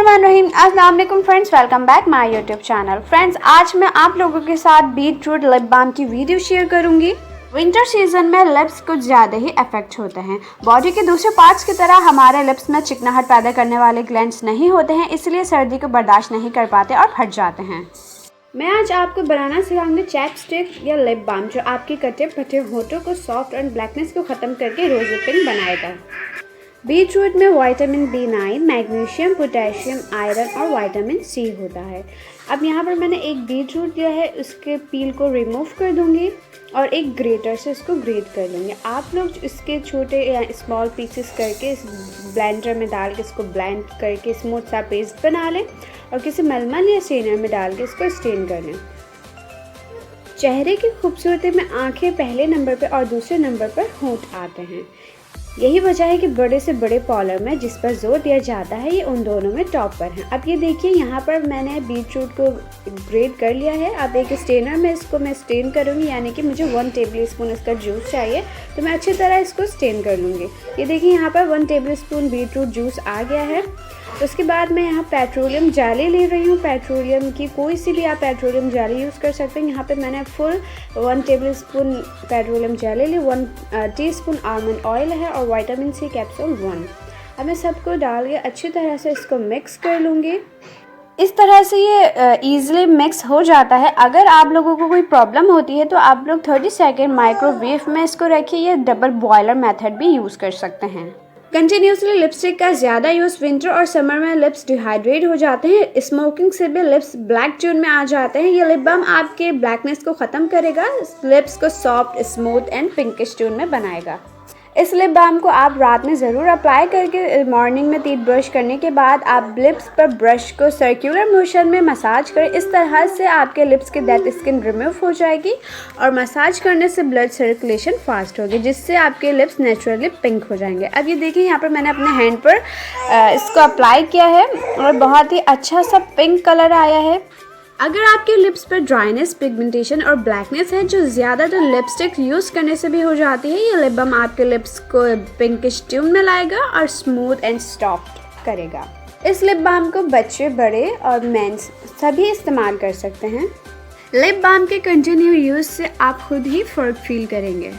बिस्मिल्लाहिर्रहमानिर्रहीम। अस्सलाम वालेकुम friends, welcome back my YouTube channel. Friends, आज मैं आप लोगों के साथ बीटरूट लिप बाम की वीडियो शेयर करूंगी। विंटर सीजन में लिप्स कुछ ज़्यादा ही अफेक्ट होते हैं। बॉडी के दूसरे पार्ट्स की तरह हमारे लिप्स में चिकनाहट पैदा करने वाले ग्लैंड्स नहीं होते हैं, इसलिए सर्दी को बर्दाश्त नहीं कर पाते और फट जाते हैं। मैं आज आपको बनाना सिखाऊंगी चैपस्टिक या लिप बाम, जो आपके कटे फटे होठों को सॉफ्ट और ब्लैकनेस को ख़त्म करके रोज़ी पिंक बनाएगा। बीटरूट में vitamin B9, magnesium, potassium, iron और विटामिन C होता है। अब यहाँ पर मैंने एक बीटरूट लिया है, उसके पील को रिमूव कर दूँगी और एक ग्रेटर से इसको ग्रेट कर लूँगी। आप लोग इसके छोटे या स्मॉल पीसेस करके इस ब्लेंडर में डाल के इसको ब्लेंड करके स्मूथ सा पेस्ट बना लें और किसी मलमल या स्टेनर में डाल के इसको स्टेन कर लें। चेहरे की खूबसूरती में आँखें पहले नंबर पर और दूसरे नंबर पर होंठ आते हैं। यही वजह है कि बड़े से बड़े पार्लर में जिस पर जोर दिया जाता है, ये उन दोनों में टॉप पर हैं। अब ये देखिए, यहाँ पर मैंने बीटरूट को ग्रेट कर लिया है। अब एक स्टेनर में इसको मैं स्टेन करूँगी, यानी कि मुझे 1 टेबलस्पून इसका जूस चाहिए, तो मैं अच्छी तरह इसको स्टेन कर लूँगी। ये देखिए, यहाँ पर 1 टेबलस्पून बीटरूट जूस आ गया है। उसके बाद मैं यहाँ पेट्रोलियम जेली ले रही हूँ। पेट्रोलियम की कोई सी भी आप पेट्रोलियम जेली यूज़ कर सकते हैं। यहाँ पे मैंने फुल 1 टेबलस्पून पेट्रोलियम जेली ली, 1 टीस्पून आलमंड ऑयल है और विटामिन C कैप्सूल 1। अब मैं सबको डाल के अच्छी तरह से इसको मिक्स कर लूँगी। इस तरह से ये ईज़िली मिक्स हो जाता है। अगर आप लोगों को कोई प्रॉब्लम होती है तो आप लोग 30 सेकेंड माइक्रोवेव में इसको रखिए या डबल बॉयलर मेथड भी यूज़ कर सकते हैं। कंटिन्यूसली लिपस्टिक का ज़्यादा यूज़ विंटर और समर में लिप्स डिहाइड्रेट हो जाते हैं। स्मोकिंग से भी लिप्स ब्लैक टोन में आ जाते हैं। ये लिप बाम आपके ब्लैकनेस को ख़त्म करेगा, लिप्स को soft, smooth and pinkish tone में बनाएगा। इस लिप बाम को आप रात में ज़रूर अप्लाई करके मॉर्निंग में टीथ ब्रश करने के बाद आप लिप्स पर ब्रश को सर्कुलर मोशन में मसाज करें। इस तरह से आपके लिप्स की डेड स्किन रिमूव हो जाएगी और मसाज करने से ब्लड सर्कुलेशन फास्ट होगी, जिससे आपके लिप्स नेचुरली पिंक हो जाएंगे। अब ये देखिए, यहाँ पर मैंने अपने हैंड पर इसको अप्लाई किया है और बहुत ही अच्छा सा पिंक कलर आया है। अगर आपके लिप्स पर ड्राइनेस, पिगमेंटेशन और ब्लैकनेस है, जो ज़्यादातर लिपस्टिक यूज़ करने से भी हो जाती है, ये लिप बाम आपके लिप्स को पिंकिश ट्यून में लाएगा और स्मूथ एंड सॉफ्ट करेगा। इस लिप बाम को बच्चे, बड़े और मेंस सभी इस्तेमाल कर सकते हैं। लिप बाम के कंटिन्यू यूज़ से आप खुद ही फ़र्क फील करेंगे।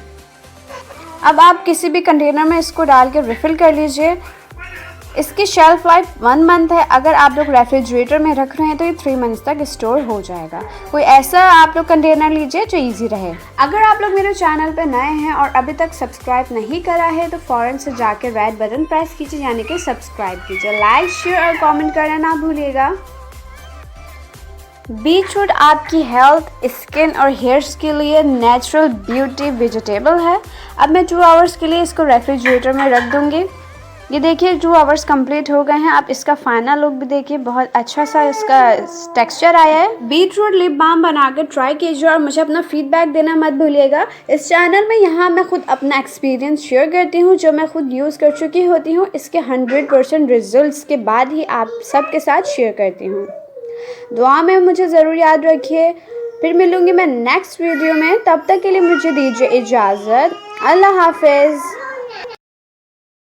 अब आप किसी भी कंटेनर में इसको डाल के रिफ़िल कर लीजिए। इसकी शेल्फ लाइफ 1 मंथ है। अगर आप लोग रेफ्रिजरेटर में रख रहे हैं तो ये 3 मंथ्स तक स्टोर हो जाएगा। कोई ऐसा आप लोग कंटेनर लीजिए जो इजी रहे। अगर आप लोग मेरे चैनल पे नए हैं और अभी तक सब्सक्राइब नहीं करा है तो फ़ौरन से जाकर रेड बटन प्रेस कीजिए, यानी कि सब्सक्राइब कीजिए। लाइक, शेयर और कमेंट करना ना भूलिएगा। बीटरूट आपकी हेल्थ, स्किन और हेयर्स के लिए नेचुरल ब्यूटी वेजिटेबल है। अब मैं 2 आवर्स के लिए इसको रेफ्रिजरेटर में रख दूँगी। ये देखिए, 2 आवर्स कंप्लीट हो गए हैं। आप इसका फाइनल लुक भी देखिए, बहुत अच्छा सा इसका टेक्सचर आया है। बीटरूट लिप बाम बनाकर ट्राई कीजिए और मुझे अपना फीडबैक देना मत भूलिएगा। इस चैनल में यहाँ मैं खुद अपना एक्सपीरियंस शेयर करती हूँ, जो मैं खुद यूज़ कर चुकी होती हूँ। इसके 100% रिजल्ट्स के बाद ही आप सबके साथ शेयर करती हूँ। दुआ में मुझे ज़रूर याद रखिए। फिर मिलूँगी मैं नेक्स्ट वीडियो में, तब तक के लिए मुझे दीजिए इजाज़त। अल्लाह हाफिज़।